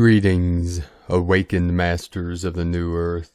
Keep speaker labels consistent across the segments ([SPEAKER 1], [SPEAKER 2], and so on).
[SPEAKER 1] Greetings, awakened masters of the new earth.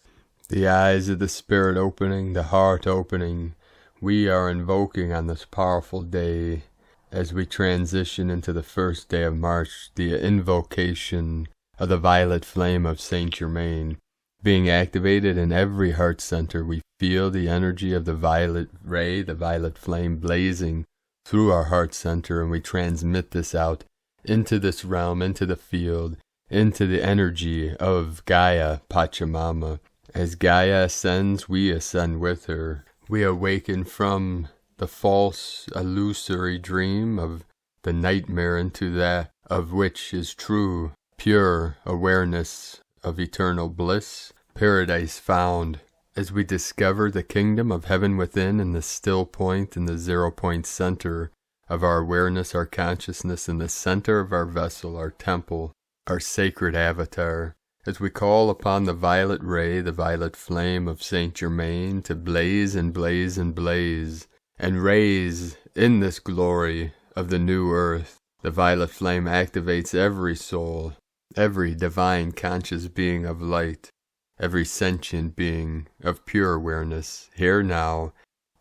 [SPEAKER 1] The eyes of the spirit opening, the heart opening, we are invoking on this powerful day as we transition into the first day of March, the invocation of the violet flame of Saint Germain. Being activated in every heart center, we feel the energy of the violet ray, the violet flame blazing through our heart center, and we transmit this out into this realm, into the field, into the energy of Gaia, Pachamama. As Gaia ascends, we ascend with her. We awaken from the false, illusory dream of the nightmare into that of which is true, pure awareness of eternal bliss, paradise found. As we discover the kingdom of heaven within in the still point, in the 0 point center of our awareness, our consciousness, in the center of our vessel, our temple, our sacred avatar, as we call upon the violet ray, the violet flame of Saint Germain to blaze and blaze and blaze, and raise in this glory of the new earth. The violet flame activates every soul, every divine conscious being of light, every sentient being of pure awareness, here now,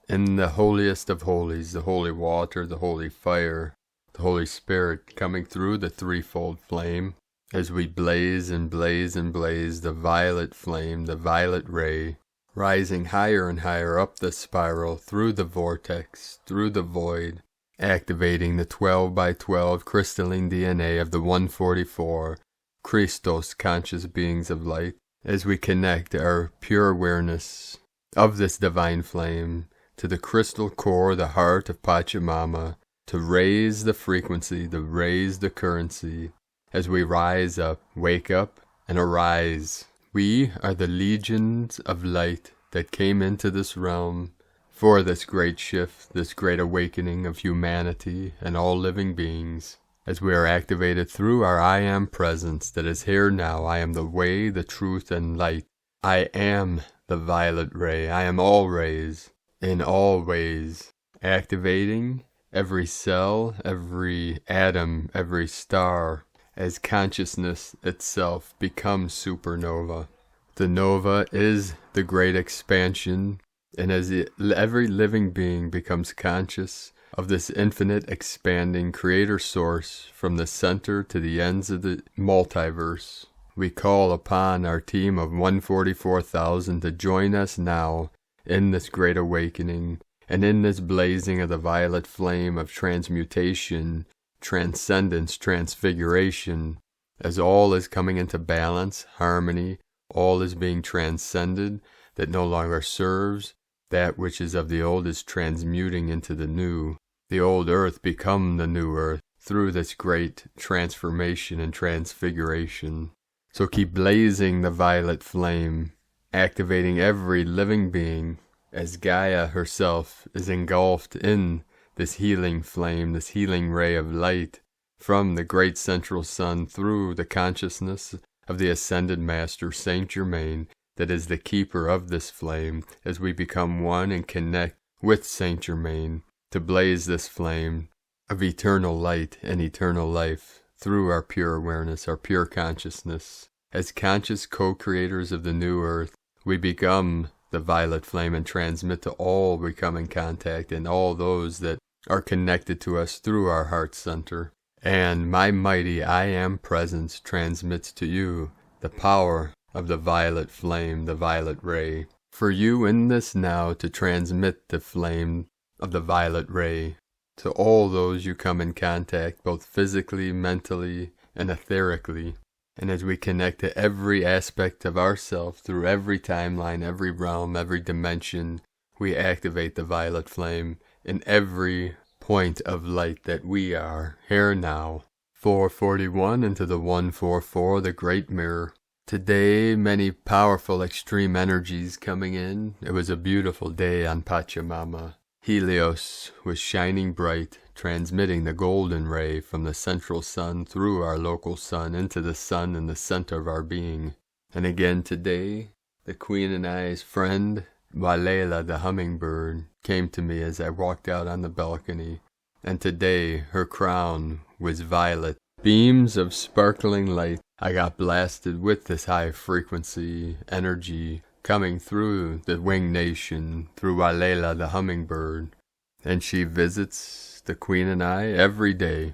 [SPEAKER 1] in the holiest of holies, the holy water, the holy fire, the Holy Spirit coming through the threefold flame, as we blaze and blaze and blaze the violet flame, the violet ray, rising higher and higher up the spiral, through the vortex, through the void, activating the 12 by 12 crystalline DNA of the 144 Christos conscious beings of light, as we connect our pure awareness of this divine flame to the crystal core, the heart of Pachamama, to raise the frequency, to raise the currency, as we rise up, wake up, and arise. We are the legions of light that came into this realm for this great shift, this great awakening of humanity and all living beings, as we are activated through our I Am presence that is here now. I am the way, the truth, and light. I am the violet ray. I am all rays, in all ways, activating every cell, every atom, every star, as consciousness itself becomes supernova. The nova is the great expansion, and as every living being becomes conscious of this infinite expanding creator source from the center to the ends of the multiverse, we call upon our team of 144,000 to join us now in this great awakening and in this blazing of the violet flame of transmutation, transcendence, transfiguration, as all is coming into balance, harmony, all is being transcended, that no longer serves, that which is of the old is transmuting into the new, the old earth become the new earth, through this great transformation and transfiguration. So keep blazing the violet flame, activating every living being, as Gaia herself is engulfed in this healing flame, this healing ray of light from the great central sun through the consciousness of the ascended master Saint Germain that is the keeper of this flame, as we become one and connect with Saint Germain to blaze this flame of eternal light and eternal life through our pure awareness, our pure consciousness. As conscious co-creators of the new earth, we become the violet flame and transmit to all we come in contact and all those that are connected to us through our heart center. And my mighty I Am presence transmits to you the power of the violet flame, the violet ray. For you in this now to transmit the flame of the violet ray to all those you come in contact, both physically, mentally, and etherically. And as we connect to every aspect of ourself through every timeline, every realm, every dimension, we activate the violet flame in every point of light that we are, here now. 441 into the 144, the great mirror. Today, many powerful extreme energies coming in. It was a beautiful day on Pachamama. Hieros was shining bright, transmitting the golden ray from the central sun through our local sun into the sun in the center of our being. And again today, the Queen and I's friend, Walela the hummingbird, came to me as I walked out on the balcony, and today her crown was violet. Beams of sparkling light I got blasted with this high frequency energy coming through the winged nation, through Walela the hummingbird. And she visits the Queen and I every day,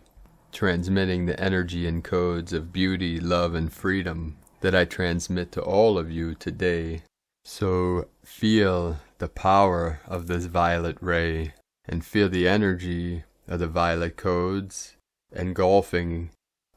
[SPEAKER 1] transmitting the energy and codes of beauty, love, and freedom that I transmit to all of you today. So feel the power of this violet ray, and feel the energy of the violet codes engulfing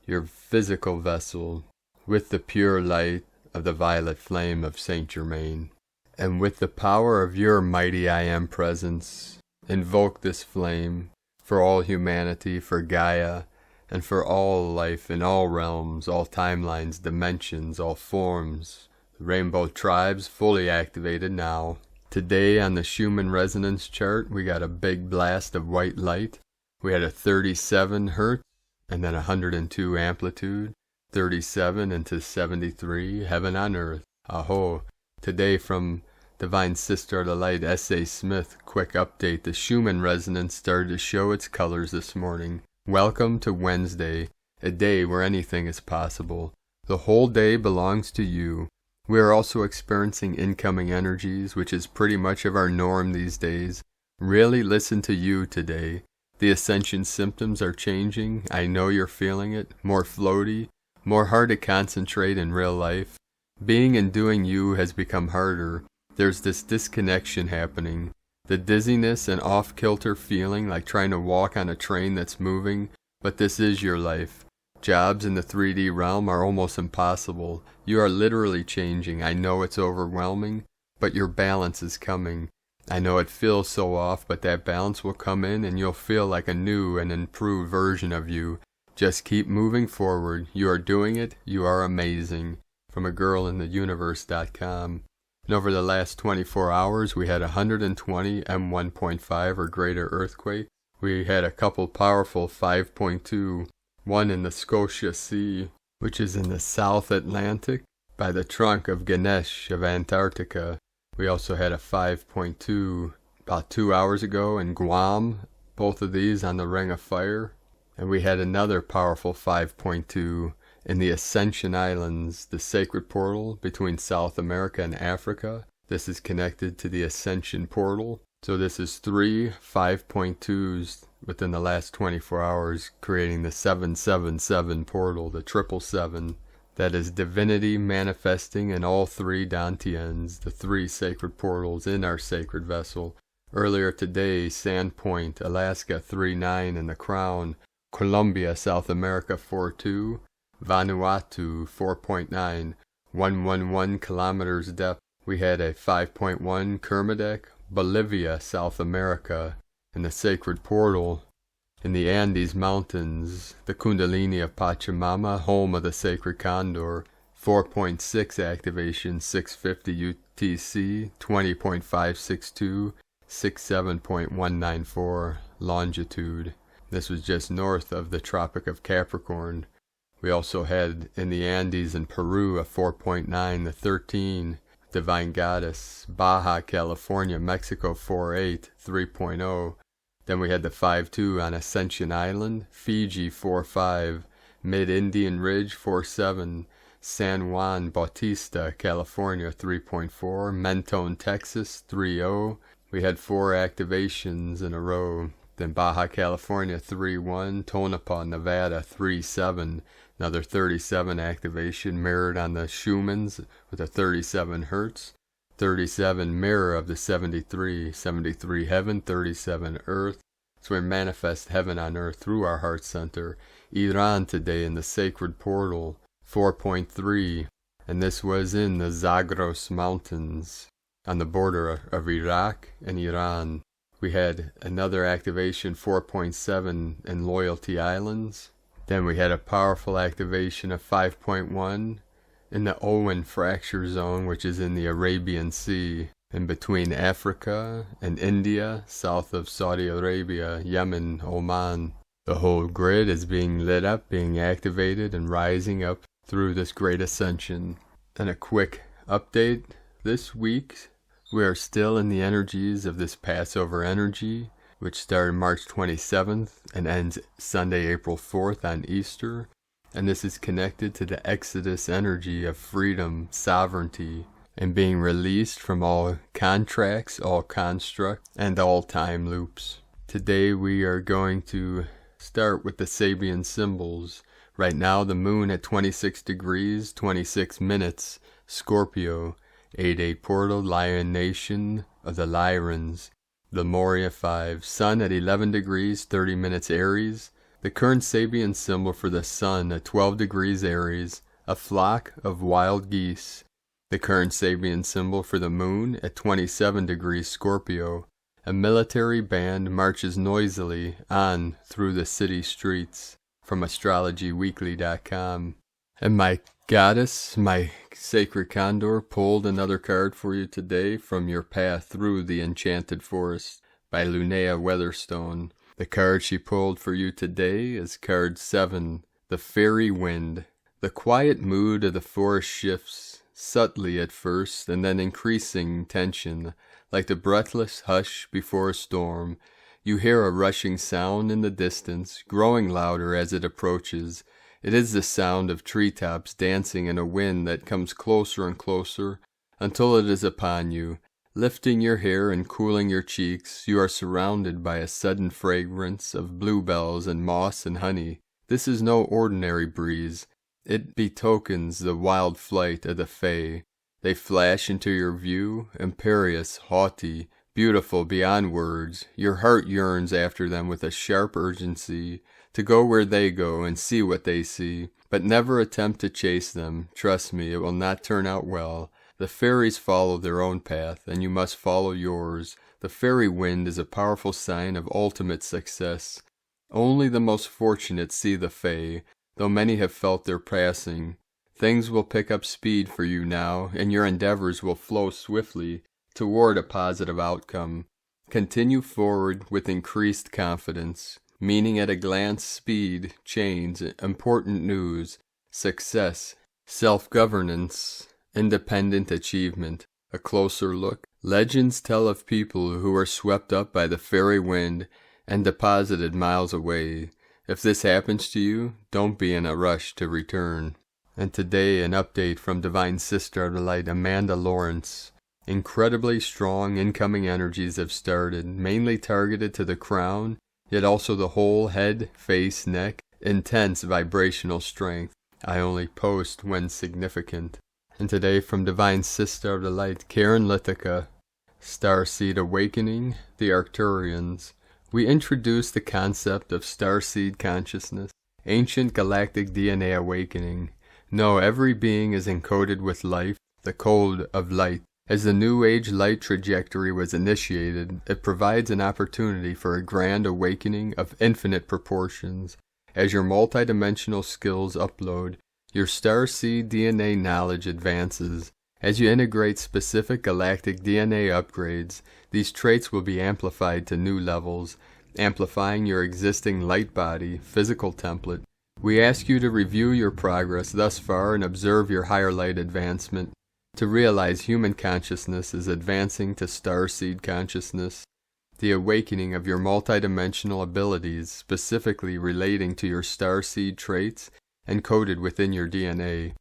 [SPEAKER 1] your physical vessel with the pure light of the violet flame of Saint Germain. And with the power of your mighty I Am presence, invoke this flame for all humanity, for Gaia, and for all life in all realms, all timelines, dimensions, all forms. The rainbow tribes fully activated now. Today on the Schumann resonance chart, we got a big blast of white light. We had a 37 hertz and then 102 amplitude, 37 into 73, heaven on earth. Aho. Today from Divine Sister of the Light, S.A. Smith, quick update. The Schumann resonance started to show its colors this morning. Welcome to Wednesday, a day where anything is possible. The whole day belongs to you. We are also experiencing incoming energies, which is pretty much of our norm these days. Really listen to you today. The Ascension symptoms are changing. I know you're feeling it. More floaty, more hard to concentrate in real life. Being and doing you has become harder. There's this disconnection happening. The dizziness and off-kilter feeling like trying to walk on a train that's moving, but this is your life. Jobs in the 3D realm are almost impossible. You are literally changing. I know it's overwhelming, but your balance is coming. I know it feels so off, but that balance will come in and you'll feel like a new and improved version of you. Just keep moving forward. You are doing it. You are amazing. From agirlintheuniverse.com. And over the last 24 hours, we had 120 M1.5 or greater earthquakes. We had a couple powerful 5.2, one in the Scotia Sea, which is in the South Atlantic, by the trunk of Ganesh of Antarctica. We also had a 5.2 about 2 hours ago in Guam, both of these on the Ring of Fire. And we had another powerful 5.2 in the Ascension Islands, the sacred portal between South America and Africa. This is connected to the Ascension portal. So this is 3 5.2s within the last 24 hours, creating the 777 portal, the 777. That is divinity manifesting in all 3 Dantians, the 3 sacred portals in our sacred vessel. Earlier today, Sandpoint, Alaska 3.9 in the Crown, Colombia, South America 4.2, Vanuatu 4.9, 111 kilometers depth. We had a 5.1 Kermadec, Bolivia, South America, in the sacred portal. In the Andes Mountains, the Kundalini of Pachamama, home of the sacred Condor, 4.6 activation, 650 UTC, 20.562, 67.194 longitude. This was just north of the Tropic of Capricorn. We also had in the Andes in Peru a 4.9, the 13, Divine Goddess, Baja California, Mexico 4.8, 3.0. Then we had the 5.2 on Ascension Island, Fiji 4.5, Mid-Indian Ridge 4.7, San Juan Bautista, California 3.4, Mentone, Texas 3.0. We had 4 activations in a row. Then Baja California 3.1, Tonopah, Nevada 3.7, another 37 activation mirrored on the Schumann's with a 37 hertz. 37 mirror of the 73, 73 heaven, 37 earth. So we manifest heaven on earth through our heart center. Iran today in the sacred portal, 4.3, and this was in the Zagros Mountains on the border of Iraq and Iran. We had another activation, 4.7, in Loyalty Islands. Then we had a powerful activation of 5.1 in the Owen Fracture Zone, which is in the Arabian Sea, in between Africa and India, south of Saudi Arabia, Yemen, Oman. The whole grid is being lit up, being activated, and rising up through this great ascension. And a quick update, this week we are still in the energies of this Passover energy, which started March 27th and ends Sunday, April 4th on Easter. and this is connected to the Exodus energy of freedom, sovereignty, and being released from all contracts, all constructs, and all time loops. Today we are going to start with the Sabian symbols. Right now the moon at 26 degrees, 26 minutes, Scorpio, 8-8 portal, Lion Nation of the Lyrans, Lemuria 5, Sun at 11 degrees, 30 minutes Aries, the current Sabian symbol for the Sun at 12 degrees Aries, a flock of wild geese, the current Sabian symbol for the Moon at 27 degrees Scorpio, a military band marches noisily on through the city streets, from astrologyweekly.com. And my goddess, my sacred Condor, pulled another card for you today from Your Path Through the Enchanted Forest by Linnea Weatherstone. The card she pulled for you today is card 7, the Fairy Wind. The quiet mood of the forest shifts, subtly at first, and then increasing tension, like the breathless hush before a storm. You hear a rushing sound in the distance, growing louder as it approaches. It is the sound of treetops dancing in a wind that comes closer and closer until it is upon you. Lifting your hair and cooling your cheeks, you are surrounded by a sudden fragrance of bluebells and moss and honey. This is no ordinary breeze. It betokens the wild flight of the Fae. They flash into your view, imperious, haughty, beautiful beyond words. Your heart yearns after them with a sharp urgency, to go where they go and see what they see. But never attempt to chase them. Trust me, it will not turn out well. The fairies follow their own path, and you must follow yours. The fairy wind is a powerful sign of ultimate success. Only the most fortunate see the Fae, though many have felt their passing. Things will pick up speed for you now, and your endeavors will flow swiftly toward a positive outcome. Continue forward with increased confidence, meaning at a glance speed, change, important news, success, self-governance, independent achievement, a closer look. Legends tell of people who were swept up by the fairy wind and deposited miles away. If this happens to you, don't be in a rush to return. And today an update from Divine Sister of the Light, Amanda Lawrence. Incredibly strong incoming energies have started, mainly targeted to the crown, yet also the whole head, face, neck. Intense vibrational strength. I only post when significant. And today from Divine Sister of the Light, Karen Lithica, Starseed Awakening, the Arcturians. We introduce the concept of starseed consciousness, ancient galactic DNA awakening. No, every being is encoded with life, the code of light. As the New Age light trajectory was initiated, it provides an opportunity for a grand awakening of infinite proportions. As your multidimensional skills upload, your starseed DNA knowledge advances. As you integrate specific galactic DNA upgrades, these traits will be amplified to new levels, amplifying your existing light body, physical template. We ask you to review your progress thus far and observe your higher light advancement. To realize human consciousness is advancing to starseed consciousness, the awakening of your multidimensional abilities, specifically relating to your starseed traits encoded within your DNA.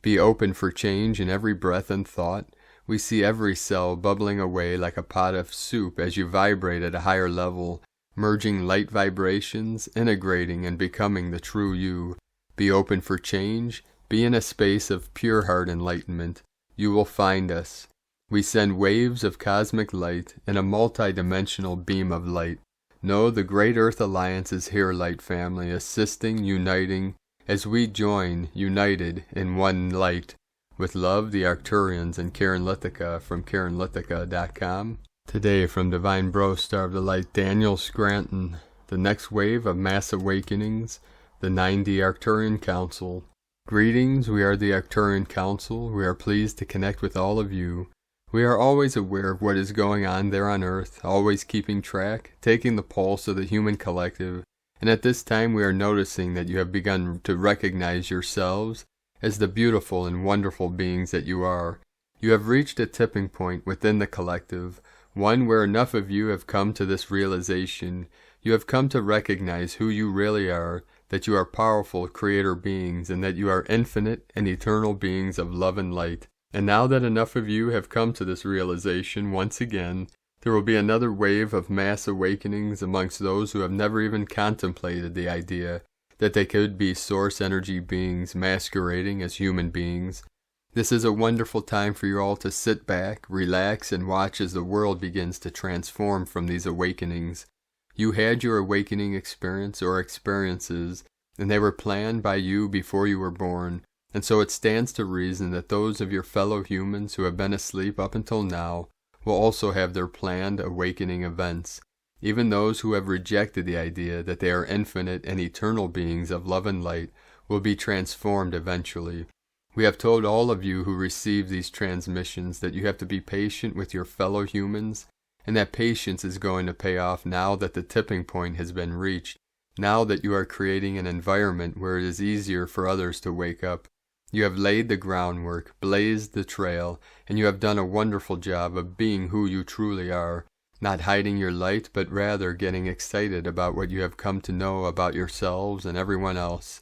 [SPEAKER 1] Be open for change in every breath and thought. We see every cell bubbling away like a pot of soup as you vibrate at a higher level, merging light vibrations, integrating and becoming the true you. Be open for change. Be in a space of pure heart enlightenment. You will find us. We send waves of cosmic light in a multi-dimensional beam of light. Know the Great Earth Alliance is here, light family, assisting, uniting, as we join, united in one light. With love, the Arcturians and Karen Lithica from KarenLithica.com. Today from Divine Bro Star of the Light, Daniel Scranton. The next wave of mass awakenings, the 9D Arcturian Council. Greetings, we are the Arcturian Council. We are pleased to connect with all of you. We are always aware of what is going on there on Earth, always keeping track, taking the pulse of the human collective, and at this time we are noticing that you have begun to recognize yourselves as the beautiful and wonderful beings that you are. You have reached a tipping point within the collective, one where enough of you have come to this realization. You have come to recognize who you really are, that you are powerful creator beings, and that you are infinite and eternal beings of love and light. And now that enough of you have come to this realization once again, there will be another wave of mass awakenings amongst those who have never even contemplated the idea that they could be source energy beings masquerading as human beings. This is a wonderful time for you all to sit back, relax, and watch as the world begins to transform from these awakenings. You had your awakening experience or experiences, and they were planned by you before you were born, and so it stands to reason that those of your fellow humans who have been asleep up until now will also have their planned awakening events. Even those who have rejected the idea that they are infinite and eternal beings of love and light will be transformed eventually. We have told all of you who receive these transmissions that you have to be patient with your fellow humans, and that patience is going to pay off now that the tipping point has been reached, now that you are creating an environment where it is easier for others to wake up. You have laid the groundwork, blazed the trail, and you have done a wonderful job of being who you truly are, not hiding your light, but rather getting excited about what you have come to know about yourselves and everyone else.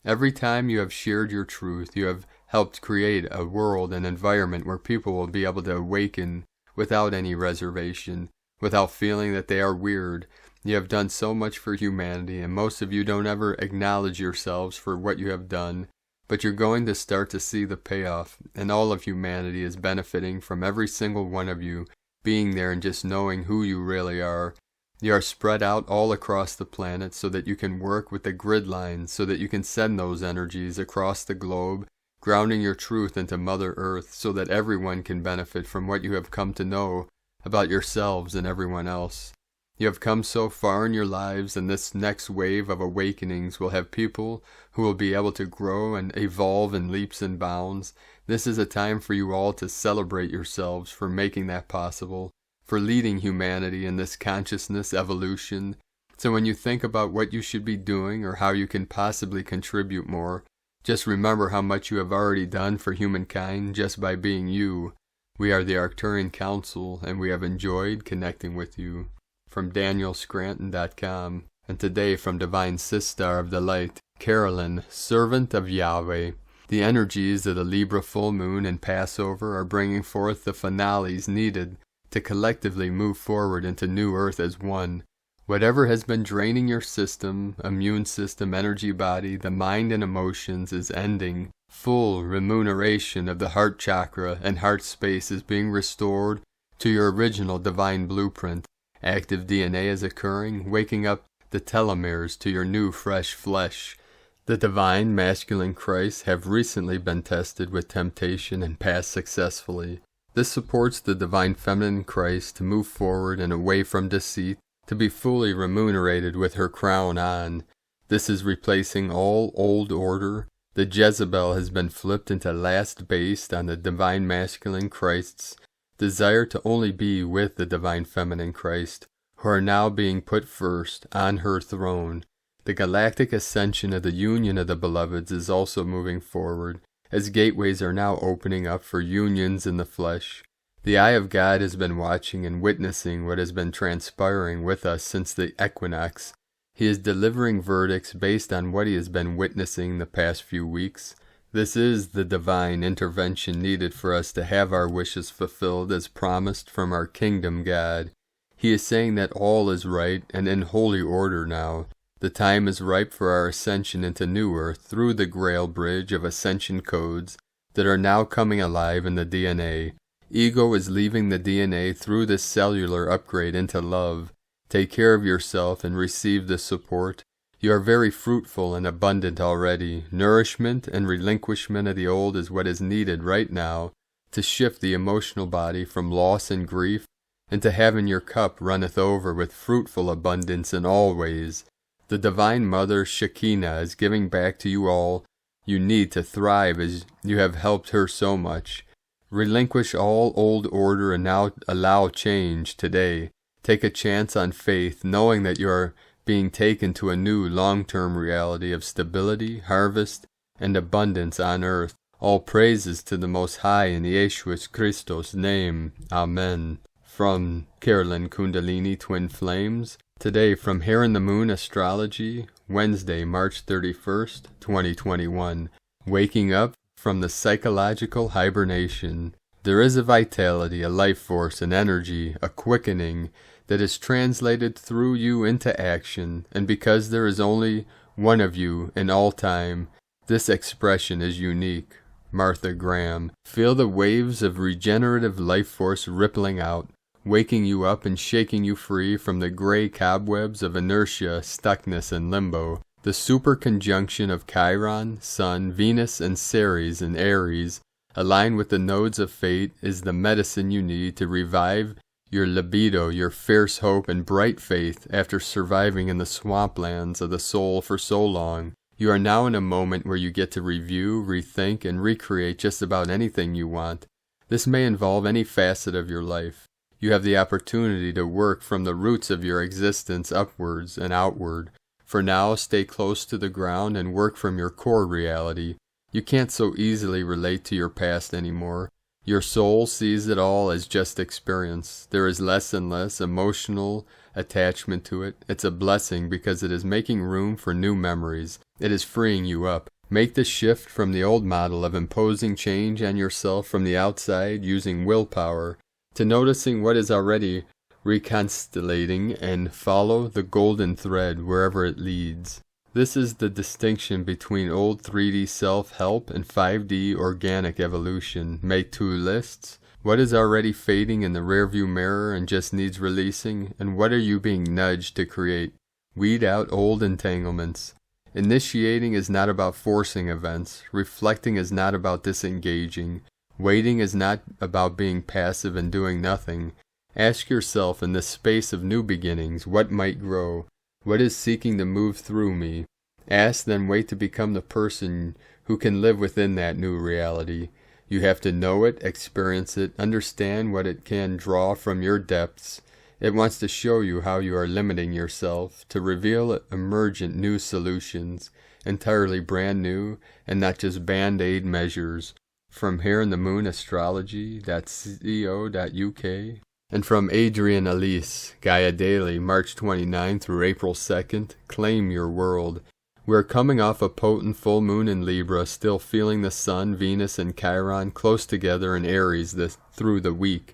[SPEAKER 1] Every time you have shared your truth, you have helped create a world and environment where people will be able to awaken without any reservation, without feeling that they are weird. You have done so much for humanity, and most of you don't ever acknowledge yourselves for what you have done. But you're going to start to see the payoff, and all of humanity is benefiting from every single one of you being there and just knowing who you really are. You are spread out all across the planet so that you can work with the grid lines, so that you can send those energies across the globe, grounding your truth into Mother Earth so that everyone can benefit from what you have come to know about yourselves and everyone else. You have come so far in your lives, and this next wave of awakenings will have people who will be able to grow and evolve in leaps and bounds. This is a time for you all to celebrate yourselves for making that possible, for leading humanity in this consciousness evolution. So when you think about what you should be doing or how you can possibly contribute more, just remember how much you have already done for humankind just by being you. We are the Arcturian Council, and we have enjoyed connecting with you. From DanielScranton.com, and today from Divine Sister of the Light, Carolyn, Servant of Yahweh. The energies of the Libra full moon and Passover are bringing forth the finales needed to collectively move forward into New Earth as one. Whatever has been draining your system, immune system, energy body, the mind and emotions is ending. Full remuneration of the heart chakra and heart space is being restored to your original divine blueprint. Active DNA is occurring, waking up the telomeres to your new fresh flesh. The divine masculine Christ have recently been tested with temptation and passed successfully. This supports the divine feminine Christ to move forward and away from deceit, to be fully remunerated with her crown on. This is replacing all old order. The Jezebel has been flipped into last based on the divine masculine Christ's desire to only be with the divine feminine Christ, who are now being put first on her throne. The galactic ascension of the union of the beloveds is also moving forward, as gateways are now opening up for unions in the flesh. The eye of God has been watching and witnessing what has been transpiring with us since the Equinox. He is delivering verdicts based on what he has been witnessing the past few weeks. This is the divine intervention needed for us to have our wishes fulfilled as promised from our kingdom God. He is saying that all is right and in holy order now. The time is ripe for our ascension into New Earth through the Grail Bridge of ascension codes that are now coming alive in the DNA. Ego is leaving the DNA through this cellular upgrade into love. Take care of yourself and receive this support. You are very fruitful and abundant already. Nourishment and relinquishment of the old is what is needed right now to shift the emotional body from loss and grief into having your cup runneth over with fruitful abundance in all ways. The Divine Mother Shekinah is giving back to you all you need to thrive as you have helped her so much. Relinquish all old order and now allow change today. Take a chance on faith, knowing that you are being taken to a new long-term reality of stability, harvest, and abundance on earth. All praises to the Most High in Yeshua Christos' name. Amen. From Carolyn Kundalini Twin Flames. Today from Hair in the Moon Astrology, Wednesday, March 31st, 2021. Waking up from the psychological hibernation. There is a vitality, a life force, an energy, a quickening that is translated through you into action, and because there is only one of you in all time, this expression is unique. Martha Graham. Feel the waves of regenerative life force rippling out, waking you up and shaking you free from the gray cobwebs of inertia, stuckness, and limbo. The super conjunction of Chiron, Sun, Venus, and Ceres in Aries, aligned with the nodes of fate, is the medicine you need to revive your libido, your fierce hope, and bright faith after surviving in the swamplands of the soul for so long. You are now in a moment where you get to review, rethink, and recreate just about anything you want. This may involve any facet of your life. You have the opportunity to work from the roots of your existence upwards and outward. For now, stay close to the ground and work from your core reality. You can't so easily relate to your past anymore. Your soul sees it all as just experience. There is less and less emotional attachment to it. It's a blessing because it is making room for new memories. It is freeing you up. Make the shift from the old model of imposing change on yourself from the outside using willpower to noticing what is already reconstellating and follow the golden thread wherever it leads. This is the distinction between old 3D self-help and 5D organic evolution. Make two lists. What is already fading in the rearview mirror and just needs releasing, and what are you being nudged to create? Weed out old entanglements. Initiating is not about forcing events. Reflecting is not about disengaging. Waiting is not about being passive and doing nothing. Ask yourself in this space of new beginnings, what might grow? What is seeking to move through me? Ask, then wait to become the person who can live within that new reality. You have to know it, experience it, understand what it can draw from your depths. It wants to show you how you are limiting yourself, to reveal emergent new solutions, entirely brand new, and not just band-aid measures. From Here in the Moon Astrology.co.uk. And from Adrian Elise, Gaia Daily, March 29 through April 2nd, Claim Your World. We are coming off a potent full moon in Libra, still feeling the Sun, Venus, and Chiron close together in Aries through the week.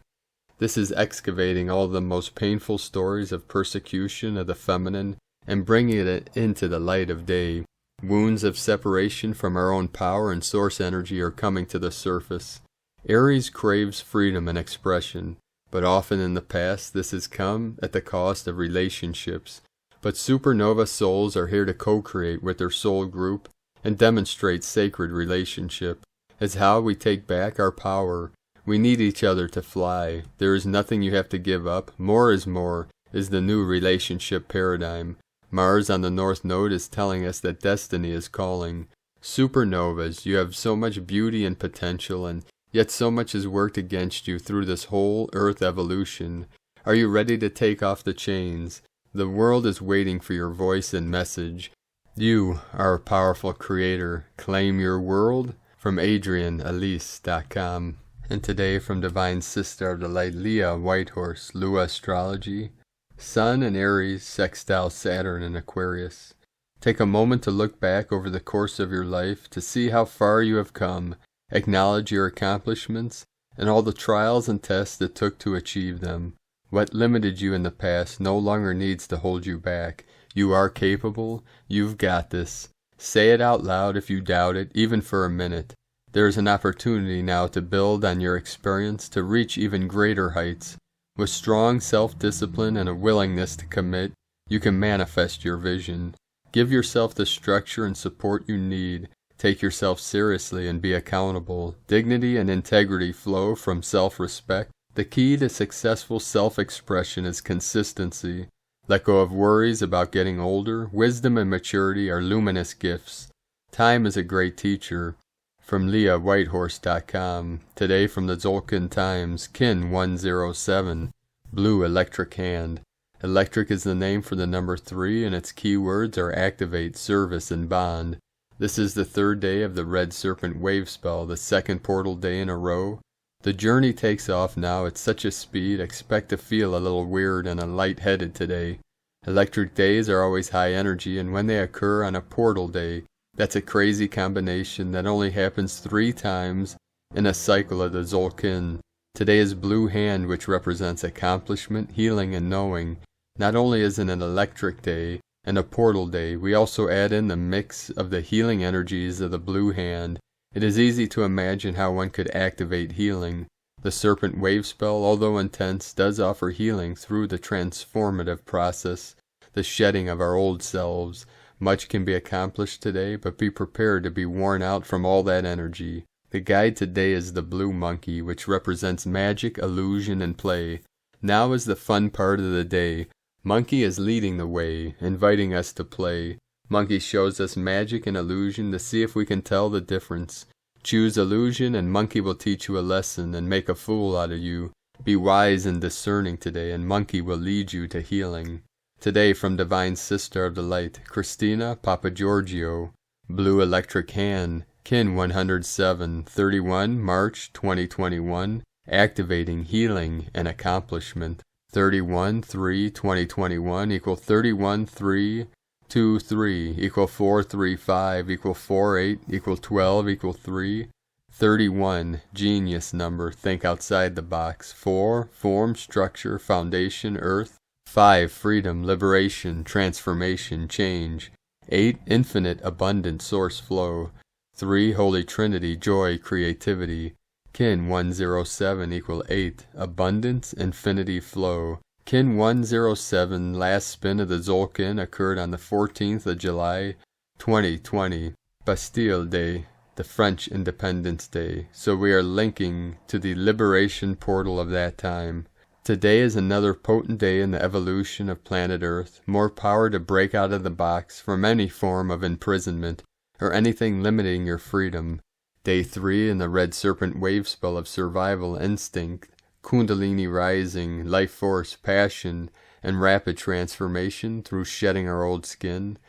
[SPEAKER 1] This is excavating all the most painful stories of persecution of the feminine and bringing it into the light of day. Wounds of separation from our own power and source energy are coming to the surface. Aries craves freedom and expression. But often in the past this has come at the cost of relationships. But supernova souls are here to co-create with their soul group and demonstrate sacred relationship. As how we take back our power. We need each other to fly. There is nothing you have to give up. More is the new relationship paradigm. Mars on the North Node is telling us that destiny is calling. Supernovas, you have so much beauty and potential, and yet so much is worked against you through this whole Earth evolution. Are you ready to take off the chains? The world is waiting for your voice and message. You are a powerful creator. Claim your world. From AdrianElise.com. And today from Divine Sister of the Light, Leah Whitehorse, Lua Astrology. Sun in Aries, sextile Saturn in Aquarius. Take a moment to look back over the course of your life to see how far you have come. Acknowledge your accomplishments and all the trials and tests it took to achieve them. What limited you in the past no longer needs to hold you back. You are capable. You've got this. Say it out loud if you doubt it, even for a minute. There is an opportunity now to build on your experience to reach even greater heights. With strong self-discipline and a willingness to commit, you can manifest your vision. Give yourself the structure and support you need. Take yourself seriously and be accountable. Dignity and integrity flow from self-respect. The key to successful self-expression is consistency. Let go of worries about getting older. Wisdom and maturity are luminous gifts. Time is a great teacher. From LeahWhitehorse.com. Today from the Zolkin Times, Kin 107, Blue Electric Hand. Electric is the name for the number 3, and its keywords are activate, service, and bond. This is the third day of the Red Serpent wave spell, the second portal day in a row. The journey takes off now at such a speed, expect to feel a little weird and light-headed today. Electric days are always high energy, and when they occur on a portal day, that's a crazy combination that only happens 3 times in a cycle of the Tzolk'in. Today is Blue Hand, which represents accomplishment, healing, and knowing. Not only is it an electric day and a portal day, we also add in the mix of the healing energies of the Blue Hand. It is easy to imagine how one could activate healing. The Serpent Wave spell, although intense, does offer healing through the transformative process, the shedding of our old selves. Much can be accomplished today, but be prepared to be worn out from all that energy. The guide today is the Blue Monkey, which represents magic, illusion, and play. Now is the fun part of the day. Monkey is leading the way, inviting us to play. Monkey shows us magic and illusion to see if we can tell the difference. Choose illusion, and Monkey will teach you a lesson and make a fool out of you. Be wise and discerning today, and Monkey will lead you to healing. Today, from Divine Sister of the Light, Christina Papa Giorgio. Blue Electric Hand, Kin 107, 31 March 2021, activating healing and accomplishment. 31-3-2021 equal 31-3-23 equal 435 equal 48 equal 12 equal 3. 31, genius number, think outside the box. 4, form, structure, foundation, earth. 5, freedom, liberation, transformation, change. 8, infinite, abundant source flow. 3, Holy Trinity, joy, creativity. Kin 107 equal 8, abundance, infinity, flow. Kin 107, last spin of the Tzolk'in occurred on the 14th of July, 2020. Bastille Day, the French Independence Day, so we are linking to the liberation portal of that time. Today is another potent day in the evolution of planet Earth, more power to break out of the box from any form of imprisonment, or anything limiting your freedom. Day 3 in the Red Serpent Wave spell of survival instinct, Kundalini rising, life force, passion, and rapid transformation through shedding our old skin.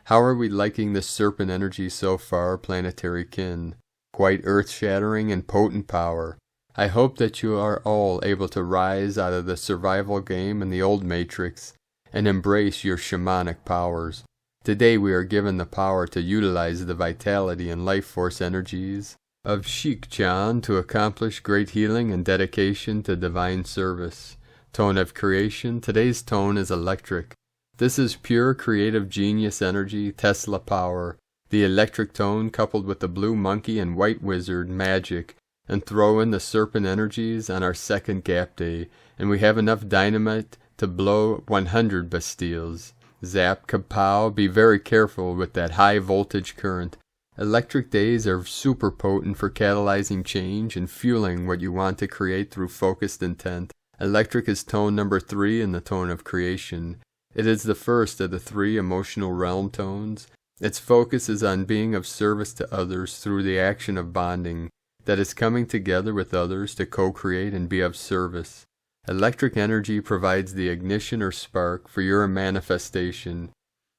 [SPEAKER 1] How are we liking this serpent energy so far, planetary kin? Quite earth-shattering and potent power. I hope that you are all able to rise out of the survival game in the old matrix and embrace your shamanic powers. Today we are given the power to utilize the vitality and life force energies of Shik-chan to accomplish great healing and dedication to divine service. Tone of creation, today's tone is electric. This is pure creative genius energy, Tesla power. The electric tone coupled with the blue monkey and white wizard magic, and throw in the serpent energies on our second gap day, and we have enough dynamite to blow 100 Bastilles. Zap, kapow, be very careful with that high voltage current. Electric days are super potent for catalyzing change and fueling what you want to create through focused intent. Electric is tone number 3 in the tone of creation. It is the first of the 3 emotional realm tones. Its focus is on being of service to others through the action of bonding, that is coming together with others to co-create and be of service. Electric energy provides the ignition or spark for your manifestation.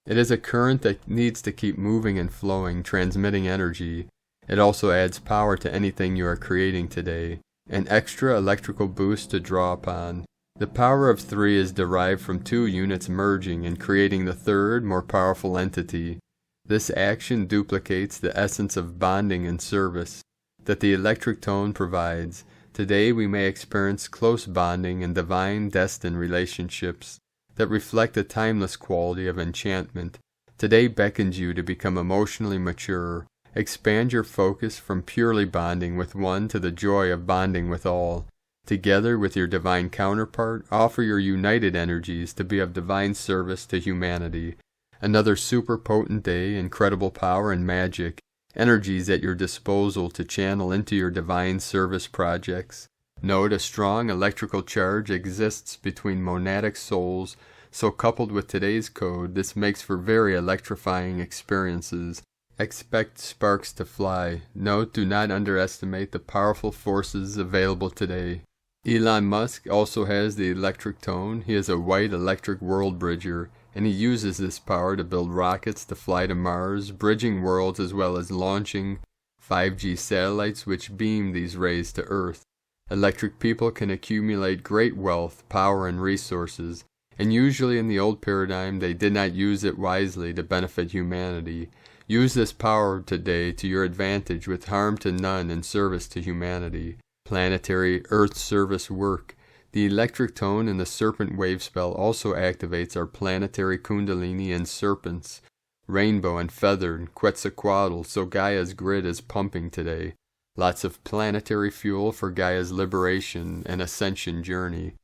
[SPEAKER 1] It is a current that needs to keep moving and flowing, transmitting energy. It also adds power to anything you are creating today, an extra electrical boost to draw upon. The power of 3 is derived from 2 units merging and creating the third, more powerful entity. This action duplicates the essence of bonding and service that the electric tone provides. Today we may experience close bonding and divine destined relationships that reflect the timeless quality of enchantment. Today beckons you to become emotionally mature. Expand your focus from purely bonding with one to the joy of bonding with all. Together with your divine counterpart, offer your united energies to be of divine service to humanity. Another super potent day, incredible power and magic, energies at your disposal to channel into your divine service projects. Note a strong electrical charge exists between monadic souls, so coupled with today's code, this makes for very electrifying experiences. Expect sparks to fly. Note, do not underestimate the powerful forces available today. Elon Musk also has the electric tone. He is a white electric world bridger, and he uses this power to build rockets to fly to Mars, bridging worlds as well as launching 5G satellites which beam these rays to Earth. Electric people can accumulate great wealth, power, and resources, and usually in the old paradigm they did not use it wisely to benefit humanity. Use this power today to your advantage with harm to none and service to humanity. Planetary Earth service work. The electric tone in the serpent wave spell also activates our planetary kundalini and serpents, rainbow and feathered, Quetzalcoatl, so Gaia's grid is pumping today. Lots of planetary fuel for Gaia's liberation and ascension journey.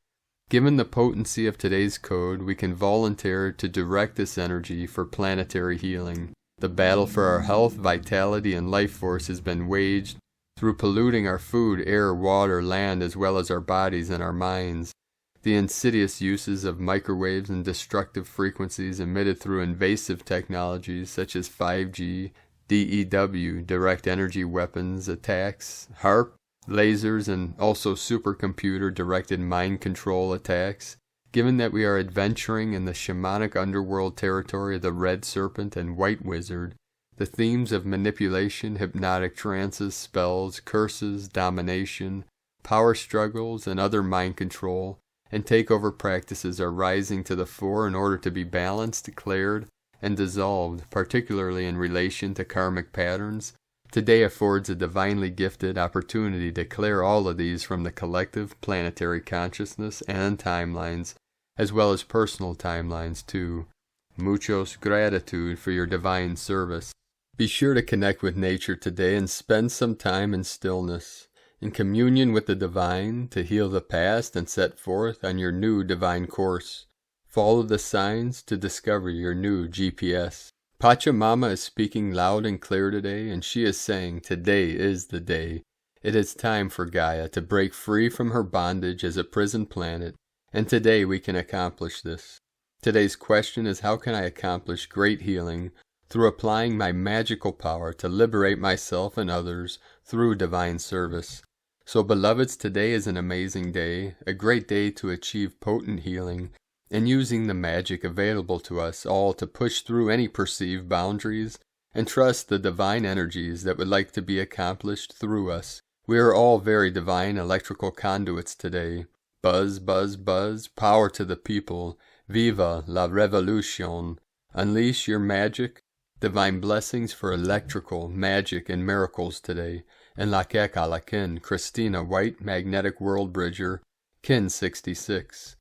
[SPEAKER 1] Given the potency of today's code, we can volunteer to direct this energy for planetary healing. The battle for our health, vitality, and life force has been waged through polluting our food, air, water, land, as well as our bodies and our minds. The insidious uses of microwaves and destructive frequencies emitted through invasive technologies such as 5G, DEW, direct energy weapons attacks, HARP, lasers, and also supercomputer-directed mind control attacks. Given that we are adventuring in the shamanic underworld territory of the Red Serpent and White Wizard, the themes of manipulation, hypnotic trances, spells, curses, domination, power struggles, and other mind control and takeover practices are rising to the fore in order to be balanced, cleared, and dissolved, particularly in relation to karmic patterns. Today affords a divinely gifted opportunity to clear all of these from the collective planetary consciousness and timelines, as well as personal timelines too. Muchos gratitude for your divine service. Be sure to connect with nature today and spend some time in stillness, in communion with the divine, to heal the past and set forth on your new divine course. Follow the signs to discover your new GPS. Pachamama is speaking loud and clear today, and she is saying, today is the day. It is time for Gaia to break free from her bondage as a prison planet, and today we can accomplish this. Today's question is, how can I accomplish great healing through applying my magical power to liberate myself and others through divine service? So, beloveds, today is an amazing day, a great day to achieve potent healing, and using the magic available to us all to push through any perceived boundaries and trust the divine energies that would like to be accomplished through us. We are all very divine electrical conduits today. Buzz, buzz, buzz, power to the people. Viva la revolution. Unleash your magic. Divine blessings for electrical, magic, and miracles today. And Lakek Alakin, Christina White, Magnetic World Bridger, Kin 66.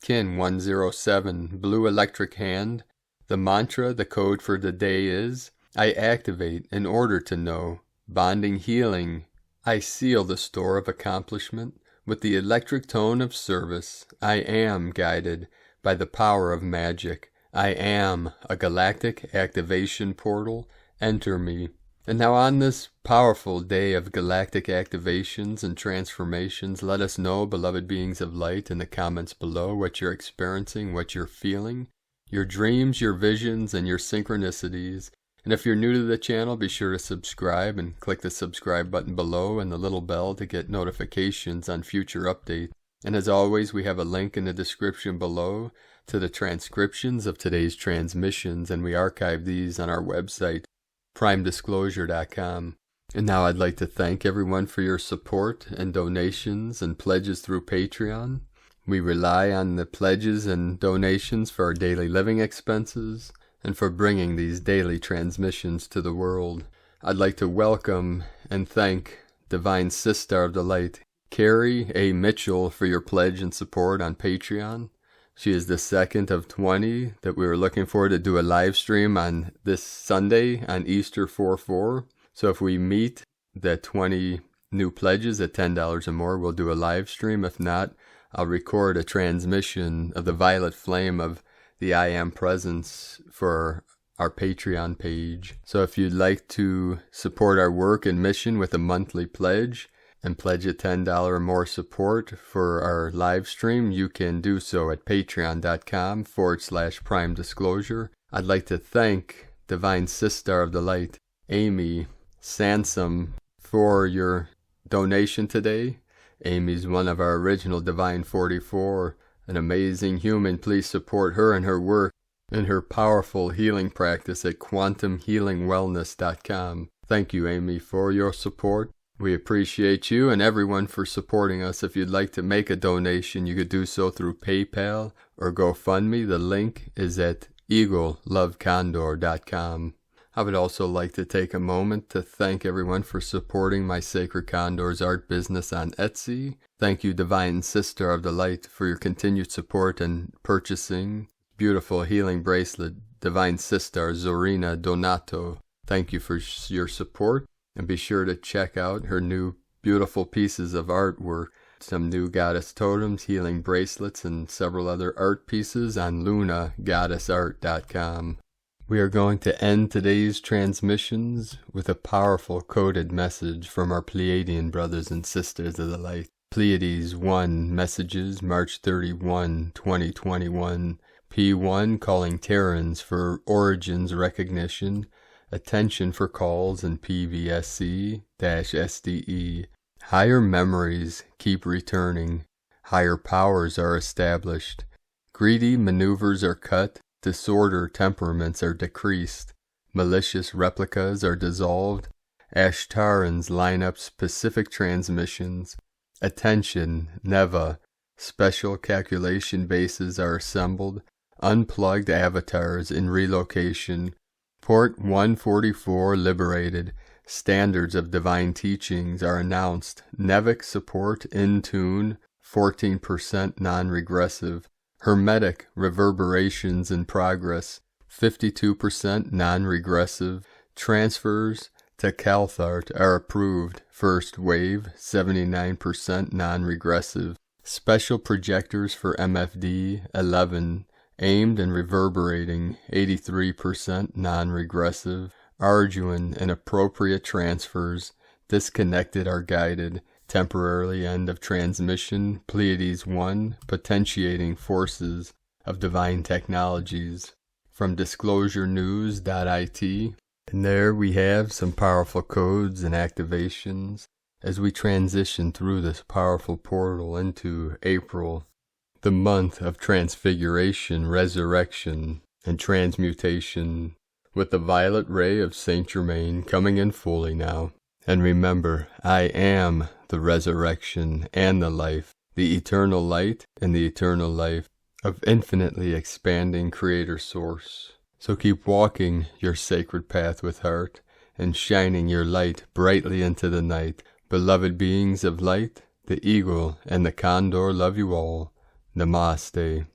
[SPEAKER 1] Kin 107, Blue Electric Hand. The mantra, the code for the day is, I activate in order to know. Bonding healing. I seal the store of accomplishment with the electric tone of service. I am guided by the power of magic. I am a galactic activation portal. Enter me. And now on this powerful day of galactic activations and transformations, let us know, beloved beings of light, in the comments below what you're experiencing, what you're feeling, your dreams, your visions, and your synchronicities. And if you're new to the channel, be sure to subscribe and click the subscribe button below and the little bell to get notifications on future updates. And as always, we have a link in the description below to the transcriptions of today's transmissions, and we archive these on our website, primedisclosure.com. And now I'd like to thank everyone for your support and donations and pledges through Patreon. We rely on the pledges and donations for our daily living expenses and for bringing these daily transmissions to the world. I'd like to welcome and thank Divine Sister of the Light, Carrie A. Mitchell, for your pledge and support on Patreon. She is the second of 20 that we were looking for to do a live stream on this Sunday on Easter 4/4. So if we meet the 20 new pledges at $10 or more, we'll do a live stream. If not, I'll record a transmission of the violet flame of the I Am Presence for our Patreon page. So if you'd like to support our work and mission with a monthly pledge, and pledge a $10 or more support for our live stream, you can do so at patreon.com/primedisclosure. I'd like to thank Divine Sister of the Light, Amy Sansom, for your donation today. Amy's one of our original Divine 44, an amazing human. Please support her and her work and her powerful healing practice at quantumhealingwellness.com. Thank you, Amy, for your support. We appreciate you and everyone for supporting us. If you'd like to make a donation, you could do so through PayPal or GoFundMe. The link is at eaglelovecondor.com. I would also like to take a moment to thank everyone for supporting my Sacred Condors art business on Etsy. Thank you, Divine Sister of the Light, for your continued support and purchasing beautiful healing bracelet, Divine Sister Zorina Donato. Thank you for your support, and be sure to check out her new beautiful pieces of artwork, some new goddess totems, healing bracelets, and several other art pieces on lunagoddessart.com. We are going to end today's transmissions with a powerful coded message from our Pleiadian brothers and sisters of the light. Pleiades 1 messages, March 31, 2021. P1 calling Terrans for origins recognition, attention for calls, and PVSC-SDE. Higher memories keep returning. Higher powers are established. Greedy maneuvers are cut. Disorder temperaments are decreased. Malicious replicas are dissolved. Ashtarans line up specific transmissions. Attention, Neva. Special calculation bases are assembled. Unplugged avatars in relocation. Port 144 liberated. Standards of divine teachings are announced. Nevic support in tune, 14% non-regressive. Hermetic reverberations in progress, 52% non-regressive. Transfers to Calthart are approved. First wave, 79% non-regressive. Special projectors for MFD, 11. Aimed and reverberating, 83% non-regressive. Arduan and appropriate transfers. Disconnected are guided. Temporarily end of transmission. Pleiades 1, potentiating forces of divine technologies. From disclosurenews.it. And there we have some powerful codes and activations as we transition through this powerful portal into April, the month of transfiguration, resurrection, and transmutation, with the violet ray of Saint Germain coming in fully now. And remember, I am the resurrection and the life, the eternal light and the eternal life of infinitely expanding Creator Source. So keep walking your sacred path with heart and shining your light brightly into the night. Beloved beings of light, the eagle and the condor love you all. Namaste.